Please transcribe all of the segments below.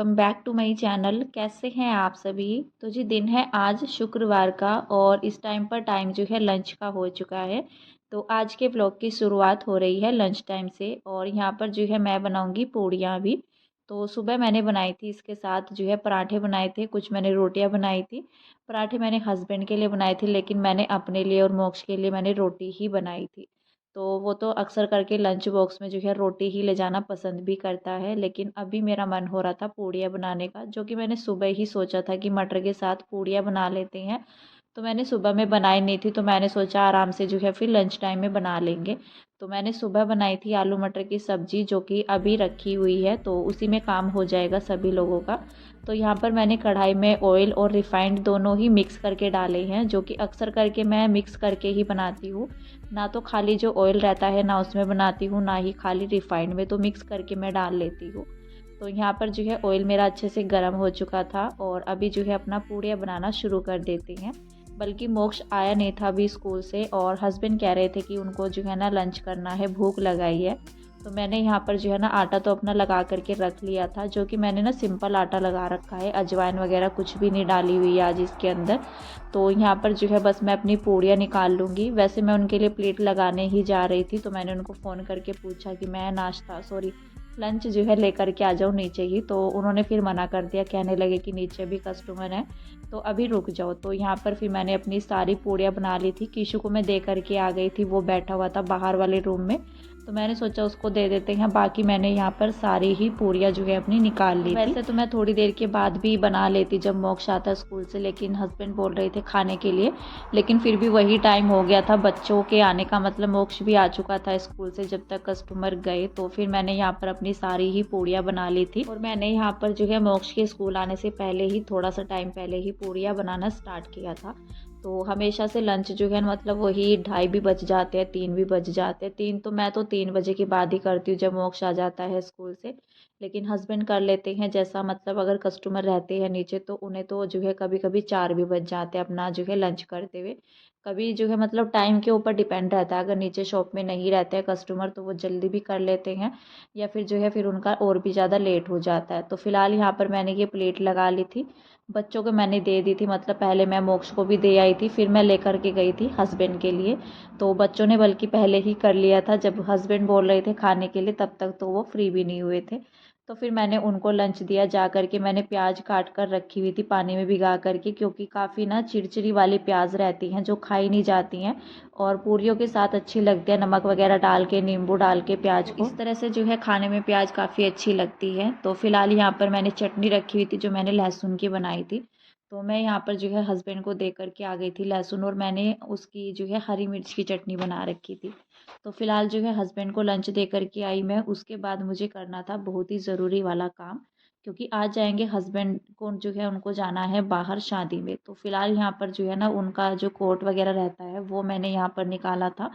Welcome back to my channel. कैसे हैं आप सभी। तो जी दिन है आज शुक्रवार का और इस टाइम पर टाइम जो है लंच का हो चुका है। तो आज के व्लॉग की शुरुआत हो रही है लंच टाइम से और यहाँ पर जो है मैं बनाऊंगी पूड़ियाँ भी। तो सुबह मैंने बनाई थी, इसके साथ जो है पराठे बनाए थे, कुछ मैंने रोटियाँ बनाई थी। पराठे मैंने हस्बैंड के लिए बनाए थे लेकिन मैंने अपने लिए और मोक्ष के लिए मैंने रोटी ही बनाई थी। तो वो तो अक्सर करके लंच बॉक्स में जो है रोटी ही ले जाना पसंद भी करता है, लेकिन अभी मेरा मन हो रहा था पूड़ियाँ बनाने का, जो कि मैंने सुबह ही सोचा था कि मटर के साथ पूड़ियाँ बना लेते हैं। तो मैंने सुबह में बनाई नहीं थी, तो मैंने सोचा आराम से जो है फिर लंच टाइम में बना लेंगे। तो मैंने सुबह बनाई थी आलू मटर की सब्ज़ी, जो कि अभी रखी हुई है, तो उसी में काम हो जाएगा सभी लोगों का। तो यहाँ पर मैंने कढ़ाई में ऑयल और रिफाइंड दोनों ही मिक्स करके डाले हैं, जो कि अक्सर करके मैं मिक्स करके ही बनाती हूँ। ना तो खाली जो ऑयल रहता है ना उसमें बनाती हूँ, ना ही खाली रिफाइंड में, तो मिक्स करके मैं डाल लेती हूँ। तो यहाँ पर जो है ऑयल मेरा अच्छे से गर्म हो चुका था और अभी जो है अपना पूड़ियाँ बनाना शुरू कर देते हैं। बल्कि मोक्ष आया नहीं था अभी स्कूल से और हस्बैंड कह रहे थे कि उनको जो है ना लंच करना है, भूख लगाई है। तो मैंने यहाँ पर जो है ना आटा तो अपना लगा करके रख लिया था, जो कि मैंने ना सिंपल आटा लगा रखा है, अजवाइन वगैरह कुछ भी नहीं डाली हुई है आज इसके अंदर। तो यहाँ पर जो है बस मैं अपनी पूड़ियाँ निकाल लूँगी। वैसे मैं उनके लिए प्लेट लगाने ही जा रही थी, तो मैंने उनको फ़ोन करके पूछा कि मैं लंच जो है लेकर के आ जाऊँ नीचे ही। तो उन्होंने फिर मना कर दिया, कहने लगे कि नीचे भी कस्टमर हैं तो अभी रुक जाओ। तो यहाँ पर फिर मैंने अपनी सारी पूड़ियाँ बना ली थी। कीशु को मैं दे करके आ गई थी, वो बैठा हुआ था बाहर वाले रूम में, तो मैंने सोचा उसको दे देते हैं। बाकी मैंने यहाँ पर सारी ही पूड़ियाँ जो है अपनी निकाल ली थी। वैसे तो मैं थोड़ी देर के बाद भी बना लेती जब मोक्ष आता स्कूल से, लेकिन हस्बैंड बोल रहे थे खाने के लिए। लेकिन फिर भी वही टाइम हो गया था बच्चों के आने का, मतलब मोक्ष भी आ चुका था स्कूल से जब तक कस्टमर गए। तो फिर मैंने यहाँ पर अपनी सारी ही पूड़ियाँ बना ली थी और मैंने यहाँ पर जो है मोक्ष के स्कूल आने से पहले ही, थोड़ा सा टाइम पहले ही पूड़ियाँ बनाना स्टार्ट किया था। तो हमेशा से लंच जो है मतलब वही 2:30 भी बज जाते हैं, 3 भी बज जाते हैं। 3 बजे के बाद ही करती हूँ जब मोक्ष आ जाता है स्कूल से। लेकिन हस्बैंड कर लेते हैं, जैसा मतलब अगर कस्टमर रहते हैं नीचे तो उन्हें तो जो है कभी कभी 4 भी बज जाते हैं अपना जो है लंच करते हुए। कभी जो है मतलब टाइम के ऊपर डिपेंड रहता है, अगर नीचे शॉप में नहीं रहते हैं कस्टमर तो वो जल्दी भी कर लेते हैं, या फिर जो है फिर उनका और भी ज़्यादा लेट हो जाता है। तो फिलहाल यहाँ पर मैंने ये प्लेट लगा ली थी, बच्चों को मैंने दे दी थी, मतलब पहले मैं मोक्ष को भी दे आई थी, फिर मैं लेकर के गई थी हस्बैंड के लिए। तो बच्चों ने बल्कि पहले ही कर लिया था, जब हस्बैंड बोल रहे थे खाने के लिए तब तक तो वो फ्री भी नहीं हुए थे। तो फिर मैंने उनको लंच दिया। जा करके मैंने प्याज काट कर रखी हुई थी पानी में भिगा करके, क्योंकि काफ़ी ना चिड़चिड़ी वाली प्याज रहती हैं जो खाई नहीं जाती हैं और पूरियों के साथ अच्छी लगती है, नमक वगैरह डाल के, नींबू डाल के प्याज को, इस तरह से जो है खाने में प्याज काफ़ी अच्छी लगती है। तो फिलहाल यहाँ पर मैंने चटनी रखी हुई थी जो मैंने लहसुन की बनाई थी। तो मैं यहाँ पर जो है हस्बैंड को दे करके आ गई थी लहसुन, और मैंने उसकी जो है हरी मिर्च की चटनी बना रखी थी। तो फिलहाल जो है हस्बैंड को लंच दे करके आई मैं। उसके बाद मुझे करना था बहुत ही ज़रूरी वाला काम, क्योंकि आज जाएंगे हस्बैंड को जो है उनको जाना है बाहर शादी में। तो फिलहाल यहाँ पर जो है ना उनका जो कोट वगैरह रहता है वो मैंने यहाँ पर निकाला था,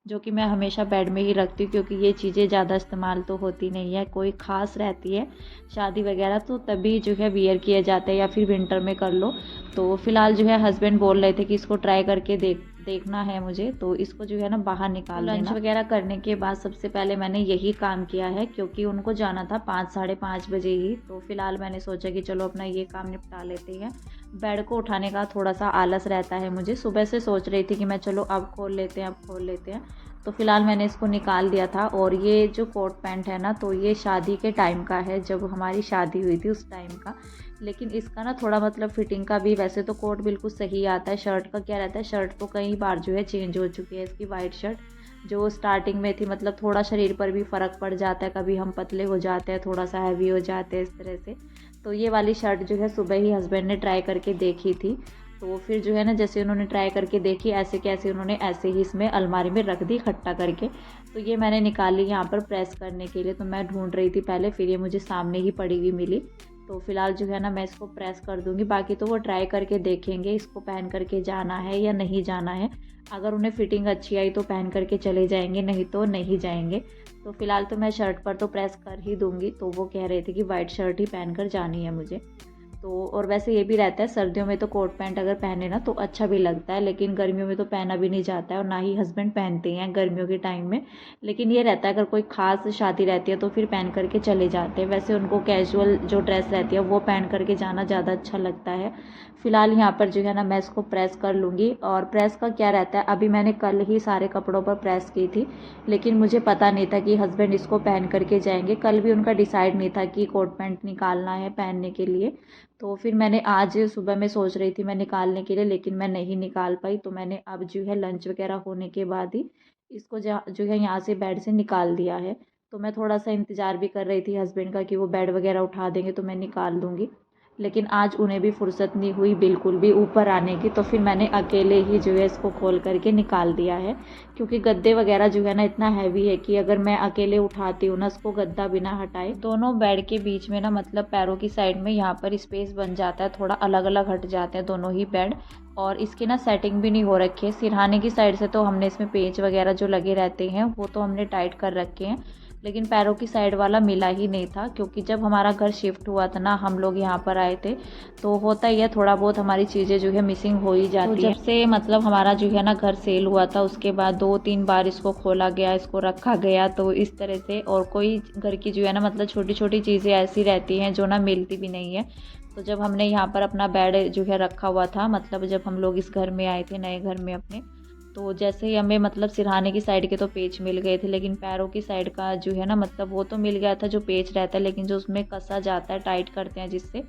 जो कि मैं हमेशा बेड में ही रखती हूँ, क्योंकि ये चीज़ें ज़्यादा इस्तेमाल तो होती नहीं है, कोई ख़ास रहती है शादी वगैरह तो तभी जो है वियर किया जाता है, या फिर विंटर में कर लो। तो फिलहाल जो है हस्बैंड बोल रहे थे कि इसको ट्राई करके देखना है मुझे, तो इसको जो है ना बाहर निकाल देना। लंच वगैरह करने के बाद सबसे पहले मैंने यही काम किया है, क्योंकि उनको जाना था 5 साढ़े 5 बजे ही। तो फिलहाल मैंने सोचा कि चलो अपना ये काम निपटा लेते हैं। बेड को उठाने का थोड़ा सा आलस रहता है मुझे, सुबह से सोच रही थी कि मैं चलो अब खोल लेते हैं, अब खोल लेते हैं। तो फिलहाल मैंने इसको निकाल दिया था। और ये जो कोट पैंट है ना, तो ये शादी के टाइम का है, जब हमारी शादी हुई थी उस टाइम का। लेकिन इसका ना थोड़ा मतलब फिटिंग का भी, वैसे तो कोट बिल्कुल सही आता है, शर्ट का क्या रहता है, शर्ट तो कई बार जो है चेंज हो चुकी है इसकी, वाइट शर्ट जो स्टार्टिंग में थी, मतलब थोड़ा शरीर पर भी फ़र्क पड़ जाता है, कभी हम पतले हो जाते हैं, थोड़ा सा हैवी हो जाते हैं, इस तरह से। तो ये वाली शर्ट जो है सुबह ही हस्बैंड ने ट्राई करके देखी थी। तो फिर जो है ना जैसे उन्होंने ट्राई करके देखी, ऐसे कैसे उन्होंने ऐसे ही इसमें अलमारी में रख दी इकट्ठा करके। तो ये मैंने निकाली यहाँ पर प्रेस करने के लिए, तो मैं ढूंढ रही थी पहले, फिर ये मुझे सामने ही पड़ी हुई मिली। तो फिलहाल जो है ना मैं इसको प्रेस कर दूँगी, बाकी तो वो ट्राई करके देखेंगे इसको पहन करके जाना है या नहीं जाना है। अगर उन्हें फिटिंग अच्छी आई तो पहन करके चले जाएंगे, नहीं तो नहीं जाएंगे। तो फिलहाल तो मैं शर्ट पर तो प्रेस कर ही दूँगी। तो वो कह रहे थे कि वाइट शर्ट ही पहन कर जानी है मुझे। तो और वैसे ये भी रहता है सर्दियों में तो कोट पैंट अगर पहने ना तो अच्छा भी लगता है, लेकिन गर्मियों में तो पहना भी नहीं जाता है और ना ही हस्बैंड पहनते हैं गर्मियों के टाइम में। लेकिन ये रहता है अगर कोई ख़ास शादी रहती है तो फिर पहन करके चले जाते हैं। वैसे उनको कैजुअल जो ड्रेस रहती है वो पहन करके जाना ज़्यादा अच्छा लगता है। फ़िलहाल यहाँ पर जो है ना मैं इसको प्रेस कर लूँगी। और प्रेस का क्या रहता है, अभी मैंने कल ही सारे कपड़ों पर प्रेस की थी, लेकिन मुझे पता नहीं था कि हस्बैंड इसको पहन करके जाएंगे। कल भी उनका डिसाइड नहीं था कि कोट पैंट निकालना है पहनने के लिए। तो फिर मैंने आज सुबह में सोच रही थी मैं निकालने के लिए, लेकिन मैं नहीं निकाल पाई। तो मैंने अब जो है लंच वगैरह होने के बाद ही इसको जो है यहाँ से बेड से निकाल दिया है। तो मैं थोड़ा सा इंतज़ार भी कर रही थी हस्बैंड का कि वो बेड वगैरह उठा देंगे तो मैं निकाल दूँगी। लेकिन आज उन्हें भी फुर्सत नहीं हुई बिल्कुल भी ऊपर आने की, तो फिर मैंने अकेले ही जो है इसको खोल करके निकाल दिया है। क्योंकि गद्दे वगैरह जो है ना इतना हैवी है कि अगर मैं अकेले उठाती हूँ ना इसको गद्दा बिना हटाए, दोनों बेड के बीच में ना मतलब पैरों की साइड में यहाँ पर स्पेस बन जाता है, थोड़ा अलग अलग हट जाते हैं दोनों ही बेड। और इसकी ना सेटिंग भी नहीं हो रखी है। सिरहाने की साइड से तो हमने इसमें पेच वगैरह जो लगे रहते हैं वो तो हमने टाइट कर रखे हैं, लेकिन पैरों की साइड वाला मिला ही नहीं था। क्योंकि जब हमारा घर शिफ्ट हुआ था ना, हम लोग यहाँ पर आए थे, तो होता ही है थोड़ा बहुत हमारी चीज़ें जो है मिसिंग हो ही जाती है। तो जब से मतलब हमारा जो है ना घर सेल हुआ था उसके बाद 2-3 बार इसको खोला गया, इसको रखा गया, तो इस तरह से। और कोई घर की जो है ना मतलब छोटी छोटी चीज़ें ऐसी रहती हैं जो ना मिलती भी नहीं है। तो जब हमने यहाँ पर अपना बेड जो है रखा हुआ था, मतलब जब हम लोग इस घर में आए थे नए घर में अपने, तो जैसे ही हमें मतलब सिरहाने की साइड के तो पेच मिल गए थे, लेकिन पैरों की साइड का जो है ना मतलब वो तो मिल गया था जो पेच रहता है, लेकिन जो उसमें कसा जाता है टाइट करते हैं जिससे,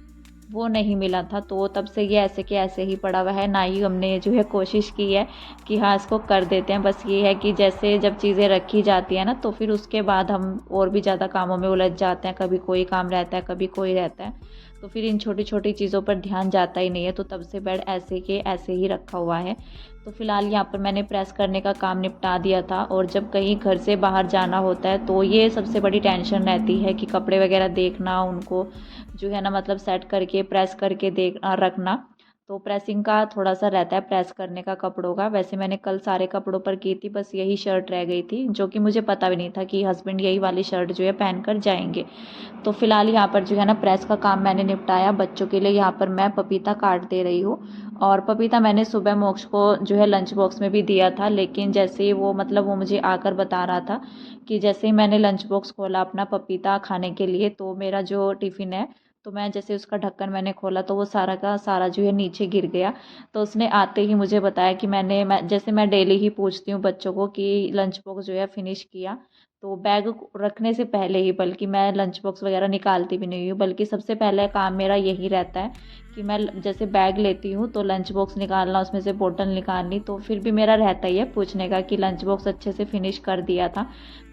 वो नहीं मिला था। तो तब से ये ऐसे के ऐसे ही पड़ा हुआ है। ना ही हमने जो है कोशिश की है कि हाँ इसको कर देते हैं। बस ये है कि जैसे जब चीज़ें रखी जाती हैं ना तो फिर उसके बाद हम और भी ज़्यादा कामों में उलझ जाते हैं। कभी कोई काम रहता है, कभी कोई रहता है, तो फिर इन छोटी छोटी चीज़ों पर ध्यान जाता ही नहीं है। तो तब से बेड ऐसे के ऐसे ही रखा हुआ है। तो फिलहाल यहाँ पर मैंने प्रेस करने का काम निपटा दिया था। और जब कहीं घर से बाहर जाना होता है तो ये सबसे बड़ी टेंशन रहती है कि कपड़े वगैरह देखना, उनको जो है ना मतलब सेट करके प्रेस करके देखना रखना। तो प्रेसिंग का थोड़ा सा रहता है, प्रेस करने का कपड़ों का। वैसे मैंने कल सारे कपड़ों पर की थी, बस यही शर्ट रह गई थी जो कि मुझे पता भी नहीं था कि हस्बैंड यही वाली शर्ट जो है पहन कर जाएंगे। तो फिलहाल यहाँ पर जो है ना प्रेस का काम मैंने निपटाया। बच्चों के लिए यहाँ पर मैं पपीता काट दे रही हूँ। और पपीता मैंने सुबह मोक्ष को जो है लंच बॉक्स में भी दिया था, लेकिन जैसे ही वो मतलब वो मुझे आकर बता रहा था कि जैसे ही मैंने लंच बॉक्स खोला अपना पपीता खाने के लिए, तो मेरा जो टिफ़िन है, तो मैं जैसे उसका ढक्कन मैंने खोला तो वो सारा का सारा जो है नीचे गिर गया। तो उसने आते ही मुझे बताया कि जैसे मैं डेली ही पूछती हूँ बच्चों को कि लंच बॉक्स जो है फिनिश किया, तो बैग रखने से पहले ही, बल्कि मैं लंच बॉक्स वगैरह निकालती भी नहीं हूँ, बल्कि सबसे पहले काम मेरा यही रहता है कि मैं जैसे बैग लेती हूँ तो लंच बॉक्स निकालना, उसमें से बोतल निकालनी। तो फिर भी मेरा रहता ही है पूछने का कि लंच बॉक्स अच्छे से फिनिश कर दिया था।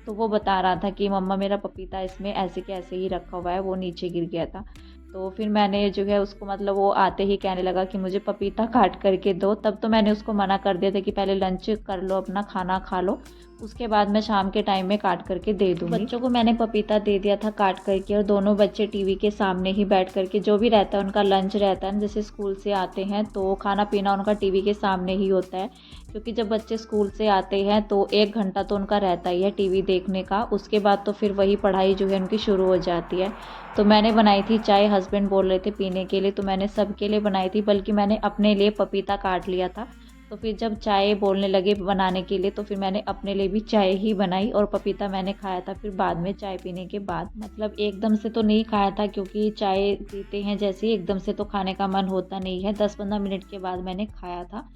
तो वो बता रहा था कि मम्मा मेरा पपीता इसमें ऐसे के ऐसे ही रखा हुआ है, वो नीचे गिर गया था। तो फिर मैंने जो है उसको मतलब वो आते ही कहने लगा कि मुझे पपीता काट करके दो। तब तो मैंने उसको मना कर दिया था कि पहले लंच कर लो, अपना खाना खा लो, उसके बाद मैं शाम के टाइम में काट करके दे दूँगी। बच्चों को मैंने पपीता दे दिया था काट करके, और दोनों बच्चे टीवी के सामने ही बैठ करके, जो भी रहता है उनका लंच रहता है, जैसे स्कूल से आते हैं तो खाना पीना उनका टीवी के सामने ही होता है। क्योंकि जब बच्चे स्कूल से आते हैं तो 1 घंटा तो उनका रहता ही है टीवी देखने का, उसके बाद तो फिर वही पढ़ाई जो है उनकी शुरू हो जाती है। तो मैंने बनाई थी चाय, हस्बैंड बोल रहे थे पीने के लिए, तो मैंने सबके लिए बनाई थी, बल्कि मैंने अपने लिए पपीता काट लिया था। तो फिर जब चाय बोलने लगे बनाने के लिए तो फिर मैंने अपने लिए भी चाय ही बनाई, और पपीता मैंने खाया था फिर बाद में चाय पीने के बाद। मतलब एकदम से तो नहीं खाया था, क्योंकि चाय पीते हैं जैसे ही एकदम से तो खाने का मन होता नहीं है, 10-15 मिनट के बाद मैंने खाया था।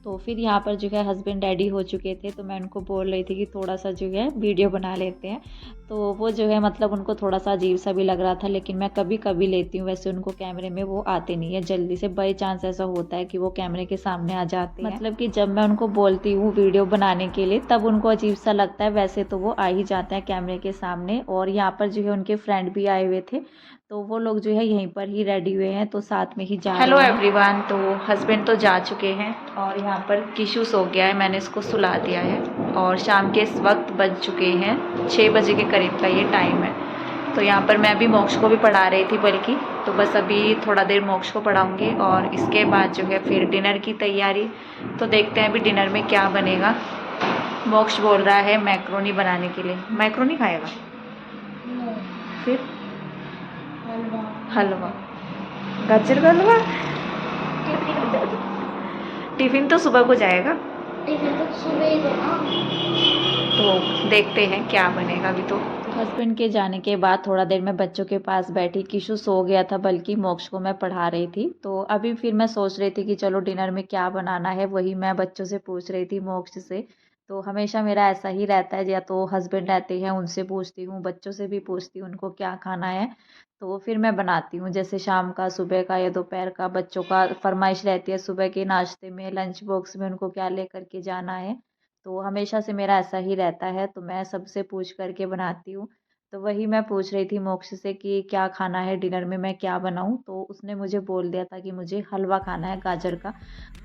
तो फिर यहाँ पर जो है हस्बैंड रेडी हो चुके थे, तो मैं उनको बोल रही थी कि थोड़ा सा जो है वीडियो बना लेते हैं। तो वो जो है मतलब उनको थोड़ा सा अजीब सा भी लग रहा था, लेकिन मैं कभी कभी लेती हूँ, वैसे उनको कैमरे में वो आते नहीं है जल्दी से। बाई चांस ऐसा होता है कि वो कैमरे के सामने आ जाते हैं, मतलब कि जब मैं उनको बोलती हूँ वीडियो बनाने के लिए तब उनको अजीब सा लगता है, वैसे तो वो आ ही जाते हैं कैमरे के सामने। और यहाँ पर जो है उनके फ्रेंड भी आए हुए थे, तो वो लोग जो है यहीं पर ही रेडी हुए हैं, तो साथ में ही जा रहे हैं। हेलो एवरीवन, तो हस्बैंड तो जा चुके हैं और यहाँ पर किशु सो गया है, मैंने इसको सुला दिया है। और शाम के इस वक्त बज चुके हैं 6 बजे के करीब का ये टाइम है। तो यहाँ पर मैं अभी मोक्ष को भी पढ़ा रही थी बल्कि, तो बस अभी थोड़ा देर मोक्ष को पढ़ाऊँगी और इसके बाद जो है फिर डिनर की तैयारी। तो देखते हैं अभी डिनर में क्या बनेगा। मोक्ष बोल रहा है मैक्रोनी बनाने के लिए। मैक्रोनी खाएगा? फिर हलवा। गाजर का हलवा। टिफिन तो सुबह को जाएगा, टिफिन तो सुबह ही देना। तो देखते हैं क्या बनेगा अभी। तो हस्बैंड के जाने के बाद थोड़ा देर मैं बच्चों के पास बैठी। किशु सो गया था, बल्कि मोक्ष को मैं पढ़ा रही थी। तो अभी फिर मैं सोच रही थी कि चलो डिनर में क्या बनाना है, वही मैं बच्चों से पूछ रही थी, मोक्ष से। तो हमेशा मेरा ऐसा ही रहता है, या तो हस्बैंड रहते हैं उनसे पूछती हूँ, बच्चों से भी पूछती हूँ उनको क्या खाना है, तो फिर मैं बनाती हूँ। जैसे शाम का, सुबह का या दोपहर का बच्चों का फरमाइश रहती है, सुबह के नाश्ते में लंच बॉक्स में उनको क्या लेकर के जाना है। तो हमेशा से मेरा ऐसा ही रहता है, तो मैं सबसे पूछ करके बनाती हूँ। तो वही मैं पूछ रही थी मोक्ष से कि क्या खाना है डिनर में, मैं क्या बनाऊँ। तो उसने मुझे बोल दिया था कि मुझे हलवा खाना है गाजर का।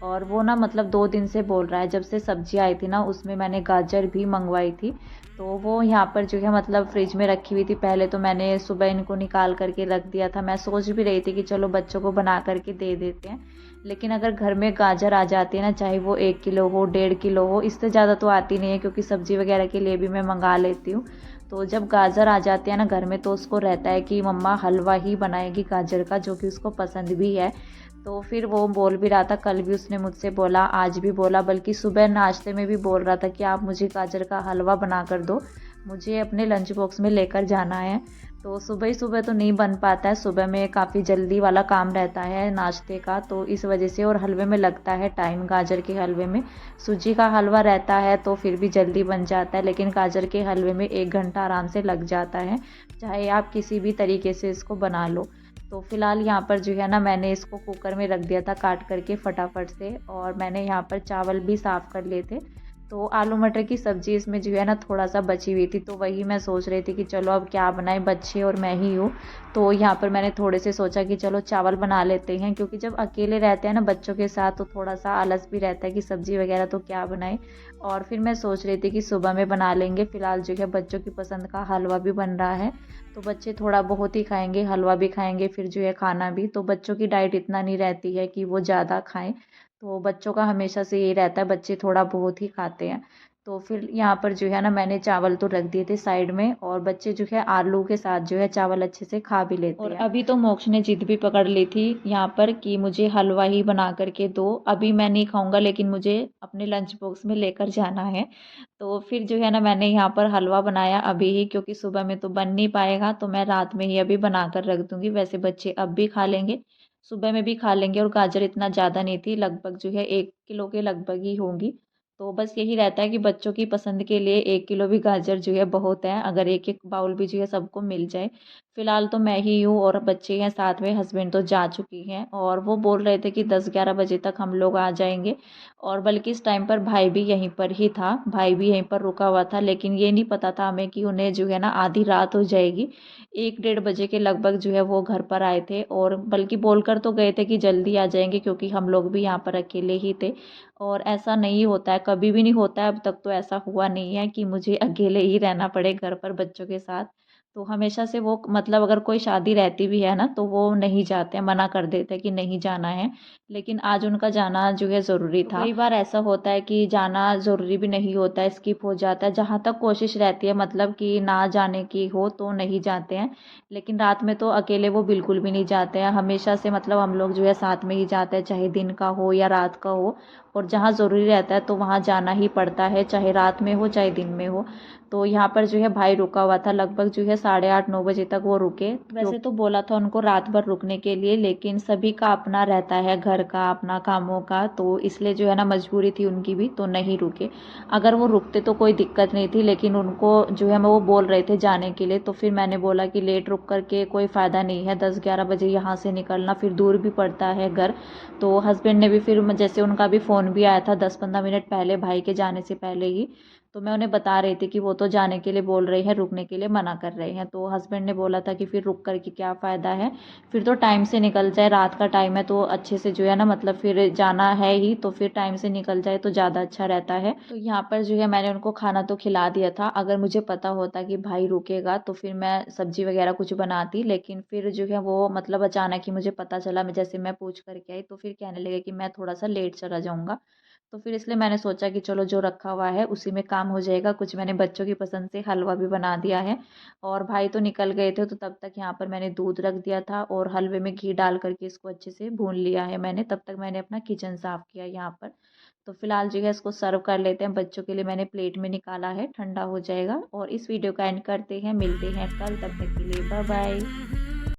और वो ना मतलब 2 दिन से बोल रहा है, जब से सब्जी आई थी ना उसमें मैंने गाजर भी मंगवाई थी। तो वो यहाँ पर जो है मतलब फ्रिज में रखी हुई थी। पहले तो मैंने सुबह इनको निकाल करके रख दिया था। मैं सोच भी रही थी कि चलो बच्चों को बना करके दे देते हैं, लेकिन अगर घर में गाजर आ जाती है ना, चाहे वो 1 किलो हो 1.5 किलो हो, इससे ज़्यादा तो आती नहीं है क्योंकि सब्जी वगैरह के लिए भी मैं मंगा लेती हूँ। तो जब गाजर आ जाती है ना घर में, तो उसको रहता है कि मम्मा हलवा ही बनाएगी गाजर का, जो कि उसको पसंद भी है। तो फिर वो बोल भी रहा था, कल भी उसने मुझसे बोला, आज भी बोला, बल्कि सुबह नाश्ते में भी बोल रहा था कि आप मुझे गाजर का हलवा बना कर दो, मुझे अपने लंच बॉक्स में लेकर जाना है। तो सुबह ही सुबह तो नहीं बन पाता है, सुबह में काफ़ी जल्दी वाला काम रहता है नाश्ते का, तो इस वजह से। और हलवे में लगता है टाइम, गाजर के हलवे में। सूजी का हलवा रहता है तो फिर भी जल्दी बन जाता है, लेकिन गाजर के हलवे में 1 घंटा आराम से लग जाता है, चाहे आप किसी भी तरीके से इसको बना लो। तो फिलहाल यहाँ पर जो है ना मैंने इसको कुकर में रख दिया था काट करके फटाफट से, और मैंने यहाँ पर चावल भी साफ़ कर लिए थे। तो आलू मटर की सब्ज़ी इसमें जो है ना थोड़ा सा बची हुई थी, तो वही मैं सोच रही थी कि चलो अब क्या बनाए, बच्चे और मैं ही हूँ। तो यहाँ पर मैंने थोड़े से सोचा कि चलो चावल बना लेते हैं, क्योंकि जब अकेले रहते हैं ना बच्चों के साथ तो थोड़ा सा आलस भी रहता है कि सब्ज़ी वगैरह तो क्या बनाए। और फिर मैं सोच रही थी कि सुबह में बना लेंगे। फ़िलहाल जो है बच्चों की पसंद का हलवा भी बन रहा है, तो बच्चे थोड़ा बहुत ही खाएंगे, हलवा भी खाएंगे, फिर जो है खाना भी। तो बच्चों की डाइट इतना नहीं रहती है कि वो ज़्यादा खाएं, तो बच्चों का हमेशा से यही रहता है, बच्चे थोड़ा बहुत ही खाते हैं। तो फिर यहाँ पर जो है ना मैंने चावल तो रख दिए थे साइड में, और बच्चे जो है आलू के साथ जो है चावल अच्छे से खा भी लेते हैं। और अभी तो मोक्ष ने जिद भी पकड़ ली थी यहाँ पर कि मुझे हलवा ही बना करके दो, अभी मैं नहीं खाऊंगा लेकिन मुझे अपने लंच बॉक्स में लेकर जाना है। तो फिर जो है ना मैंने यहाँ पर हलवा बनाया अभी ही, क्योंकि सुबह में तो बन नहीं पाएगा, तो मैं रात में ही अभी बना कर रख दूंगी। वैसे बच्चे अब भी खा लेंगे, सुबह में भी खा लेंगे, और गाजर इतना ज़्यादा नहीं थी, लगभग जो है 1 किलो के लगभग ही होंगी। तो बस यही रहता है कि बच्चों की पसंद के लिए 1 किलो भी गाजर जो है बहुत है, अगर एक एक बाउल भी जो है सबको मिल जाए। फिलहाल तो मैं ही हूँ और बच्चे हैं साथ में, हस्बैंड तो जा चुकी हैं, और वो बोल रहे थे कि 10-11 बजे तक हम लोग आ जाएंगे। और बल्कि इस टाइम पर भाई भी यहीं पर ही था, भाई भी यहीं पर रुका हुआ था, लेकिन ये नहीं पता था हमें कि उन्हें जो है ना आधी रात हो जाएगी। 1-1:30 बजे के लगभग जो है वो घर पर आए थे, और बल्कि बोलकर तो गए थे कि जल्दी आ जाएंगे, क्योंकि हम लोग भी यहाँ पर अकेले ही थे। और ऐसा नहीं होता है, कभी भी नहीं होता है, अब तक तो ऐसा हुआ नहीं है कि मुझे अकेले ही रहना पड़े घर पर बच्चों के साथ। तो हमेशा से वो मतलब अगर कोई शादी रहती भी है ना तो वो नहीं जाते हैं, मना कर देते हैं कि नहीं जाना है। लेकिन आज उनका जाना जो है ज़रूरी था। कई बार ऐसा होता है कि जाना ज़रूरी भी नहीं होता है, स्किप हो जाता है। जहाँ तक कोशिश रहती है मतलब कि ना जाने की हो तो नहीं जाते हैं, लेकिन रात में तो अकेले वो बिल्कुल भी नहीं जाते हैं। हमेशा से मतलब हम लोग जो है साथ में ही जाते हैं, चाहे दिन का हो या रात का हो। और जहाँ ज़रूरी रहता है तो वहाँ जाना ही पड़ता है, चाहे रात में हो चाहे दिन में हो। तो यहाँ पर जो है भाई रुका हुआ था, लगभग जो है 8:30-9 बजे तक वो रुके। वैसे तो बोला था उनको रात भर रुकने के लिए, लेकिन सभी का अपना रहता है, घर का अपना कामों का, तो इसलिए जो है ना मजबूरी थी उनकी भी, तो नहीं रुके। अगर वो रुकते तो कोई दिक्कत नहीं थी, लेकिन उनको जो है वो बोल रहे थे जाने के लिए, तो फिर मैंने बोला कि लेट रुक करके कोई फ़ायदा नहीं है, 10-11 बजे यहाँ से निकलना, फिर दूर भी पड़ता है घर। तो हस्बैंड ने भी फिर जैसे उनका भी फ़ोन भी आया था 10-15 मिनट पहले भाई के जाने से पहले ही, तो मैं उन्हें बता रही थी कि वो तो जाने के लिए बोल रहे हैं, रुकने के लिए मना कर रहे हैं। तो हस्बैंड ने बोला था कि फिर रुक कर के क्या फ़ायदा है, फिर तो टाइम से निकल जाए, रात का टाइम है तो अच्छे से जो है ना मतलब फिर जाना है ही, तो फिर टाइम से निकल जाए तो ज़्यादा अच्छा रहता है। तो यहाँ पर जो है मैंने उनको खाना तो खिला दिया था। अगर मुझे पता होता कि भाई रुकेगा तो फिर मैं सब्जी वगैरह कुछ बनाती, लेकिन फिर जो है वो मतलब अचानक ही मुझे पता चला, मैं जैसे मैं पूछ करके आई तो फिर कहने लगे कि मैं थोड़ा सा लेट चला जाऊँगा। तो फिर इसलिए मैंने सोचा कि चलो जो रखा हुआ है उसी में काम हो जाएगा। कुछ मैंने बच्चों की पसंद से हलवा भी बना दिया है और भाई तो निकल गए थे, तो तब तक यहाँ पर मैंने दूध रख दिया था और हलवे में घी डाल करके इसको अच्छे से भून लिया है मैंने। तब तक मैंने अपना किचन साफ़ किया यहाँ पर। तो फिलहाल जो है इसको सर्व कर लेते हैं। बच्चों के लिए मैंने प्लेट में निकाला है, ठंडा हो जाएगा। और इस वीडियो का एंड करते हैं, मिलते हैं कल, तब तक के लिए बाय बाय।